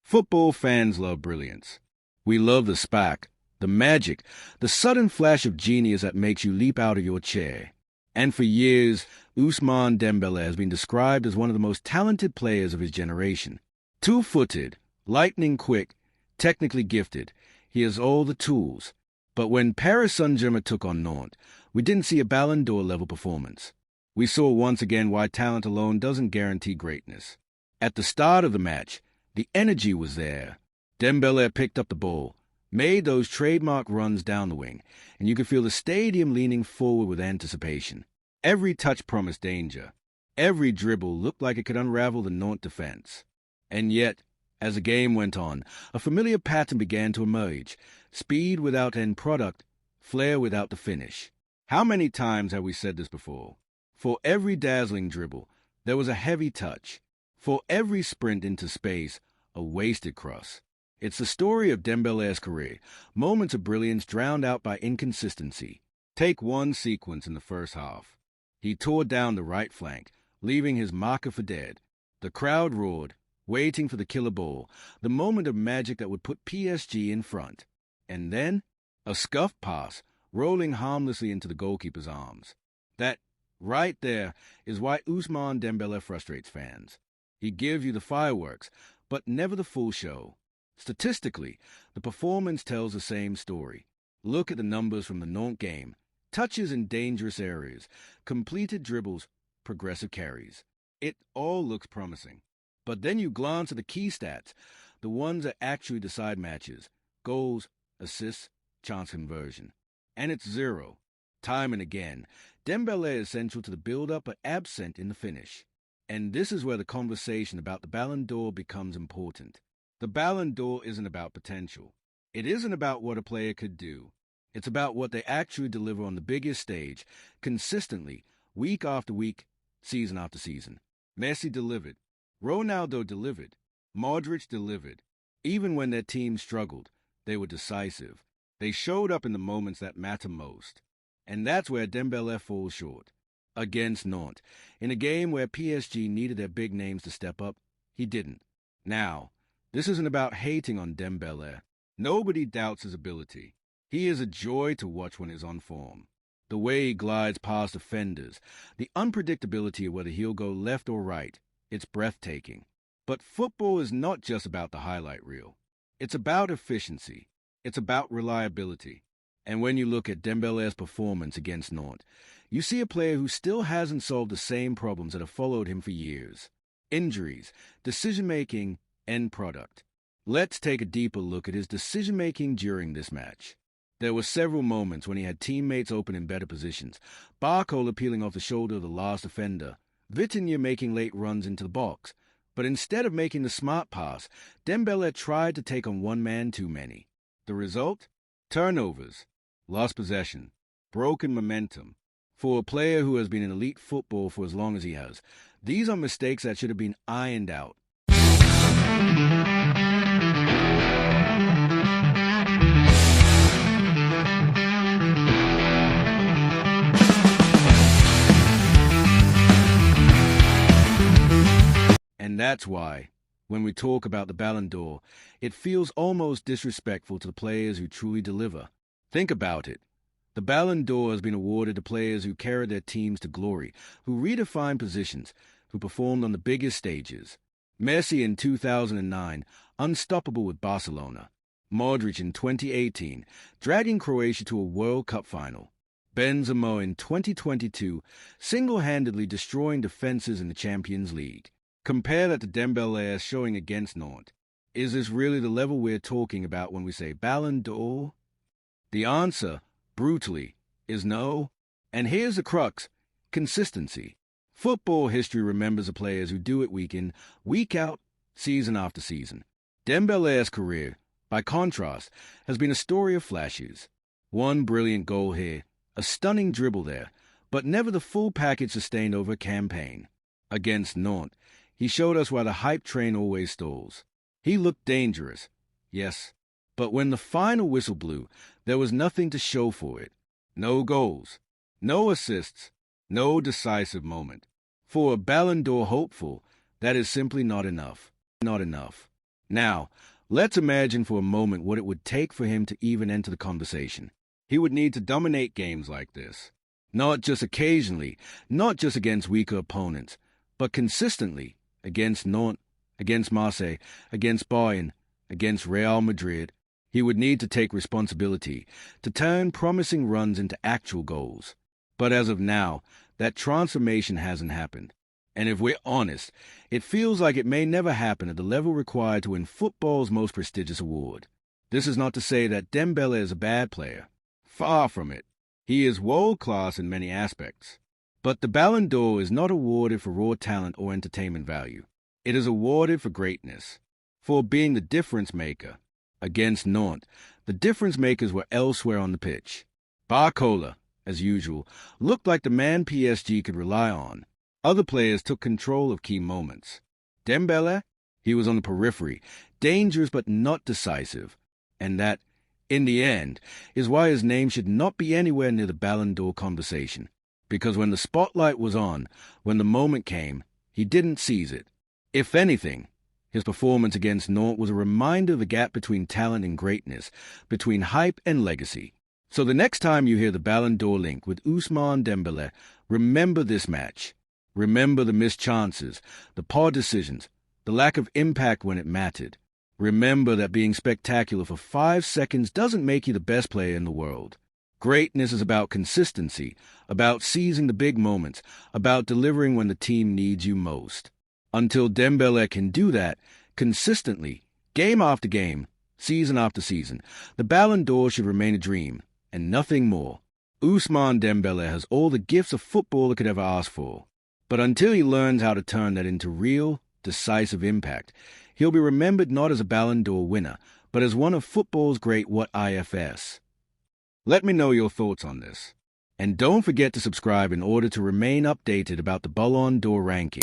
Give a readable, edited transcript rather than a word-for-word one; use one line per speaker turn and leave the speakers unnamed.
Football fans love brilliance. We love the spark, the magic, the sudden flash of genius that makes you leap out of your chair. And for years, Ousmane Dembélé has been described as one of the most talented players of his generation. Two-footed, lightning-quick, technically gifted, he has all the tools. But when Paris Saint-Germain took on Nantes, we didn't see a Ballon d'Or-level performance. We saw once again why talent alone doesn't guarantee greatness. At the start of the match, the energy was there. Dembele picked up the ball, made those trademark runs down the wing, and you could feel the stadium leaning forward with anticipation. Every touch promised danger. Every dribble looked like it could unravel the Nantes defense. And yet, as the game went on, a familiar pattern began to emerge. Speed without end product, flair without the finish. How many times have we said this before? For every dazzling dribble, there was a heavy touch. For every sprint into space, a wasted cross. It's the story of Dembele's career, moments of brilliance drowned out by inconsistency. Take one sequence in the first half. He tore down the right flank, leaving his marker for dead. The crowd roared, waiting for the killer ball, the moment of magic that would put PSG in front. And then, a scuffed pass, rolling harmlessly into the goalkeeper's arms. That, right there, is why Ousmane Dembélé frustrates fans. He gives you the fireworks, but never the full show. Statistically, the performance tells the same story. Look at the numbers from the Nantes game. Touches in dangerous areas, completed dribbles, progressive carries. It all looks promising. But then you glance at the key stats, the ones that actually decide matches. Goals, assists, chance conversion. And it's zero. Time and again, Dembele is essential to the build-up but absent in the finish. And this is where the conversation about the Ballon d'Or becomes important. The Ballon d'Or isn't about potential. It isn't about what a player could do. It's about what they actually deliver on the biggest stage, consistently, week after week, season after season. Messi delivered. Ronaldo delivered. Modric delivered. Even when their team struggled, they were decisive. They showed up in the moments that matter most. And that's where Dembele falls short. Against Nantes, in a game where PSG needed their big names to step up, he didn't. Now, this isn't about hating on Dembele. Nobody doubts his ability. He is a joy to watch when he's on form. The way he glides past defenders, the unpredictability of whether he'll go left or right, it's breathtaking. But football is not just about the highlight reel. It's about efficiency. It's about reliability. And when you look at Dembele's performance against Nantes, you see a player who still hasn't solved the same problems that have followed him for years. Injuries, decision-making, end product. Let's take a deeper look at his decision-making during this match. There were several moments when he had teammates open in better positions, Barcola peeling off the shoulder of the last defender, Vitinha making late runs into the box. But instead of making the smart pass, Dembele tried to take on one man too many. The result? Turnovers, lost possession, broken momentum. For a player who has been in elite football for as long as he has, these are mistakes that should have been ironed out. And that's why, when we talk about the Ballon d'Or, it feels almost disrespectful to the players who truly deliver. Think about it. The Ballon d'Or has been awarded to players who carried their teams to glory, who redefined positions, who performed on the biggest stages. Messi in 2009, unstoppable with Barcelona. Modric in 2018, dragging Croatia to a World Cup final. Benzema in 2022, single-handedly destroying defenses in the Champions League. Compare that to Dembele's showing against Nantes. Is this really the level we're talking about when we say Ballon d'Or? The answer, brutally, is no. And here's the crux: consistency. Football history remembers the players who do it week in, week out, season after season. Dembele's career, by contrast, has been a story of flashes. One brilliant goal here, a stunning dribble there, but never the full package sustained over a campaign. Against Nantes, he showed us why the hype train always stalls. He looked dangerous, yes, but when the final whistle blew, there was nothing to show for it. No goals, no assists, no decisive moment. For a Ballon d'Or hopeful, that is simply not enough. Not enough. Now, let's imagine for a moment what it would take for him to even enter the conversation. He would need to dominate games like this. Not just occasionally, not just against weaker opponents, but consistently against Nantes, against Marseille, against Bayern, against Real Madrid. He would need to take responsibility to turn promising runs into actual goals. But as of now, that transformation hasn't happened. And if we're honest, it feels like it may never happen at the level required to win football's most prestigious award. This is not to say that Dembele is a bad player. Far from it. He is world-class in many aspects. But the Ballon d'Or is not awarded for raw talent or entertainment value. It is awarded for greatness, for being the difference maker. Against Nantes, the difference makers were elsewhere on the pitch. Barcola, as usual, looked like the man PSG could rely on. Other players took control of key moments. Dembele, he was on the periphery, dangerous but not decisive. And that, in the end, is why his name should not be anywhere near the Ballon d'Or conversation. Because when the spotlight was on, when the moment came, he didn't seize it. If anything, his performance against Nantes was a reminder of the gap between talent and greatness, between hype and legacy. So the next time you hear the Ballon d'Or link with Ousmane Dembélé, remember this match. Remember the missed chances, the poor decisions, the lack of impact when it mattered. Remember that being spectacular for 5 seconds doesn't make you the best player in the world. Greatness is about consistency, about seizing the big moments, about delivering when the team needs you most. Until Dembele can do that consistently, game after game, season after season, the Ballon d'Or should remain a dream, and nothing more. Ousmane Dembele has all the gifts a footballer could ever ask for. But until he learns how to turn that into real, decisive impact, he'll be remembered not as a Ballon d'Or winner, but as one of football's great what ifs. Let me know your thoughts on this. And don't forget to subscribe in order to remain updated about the Ballon d'Or ranking.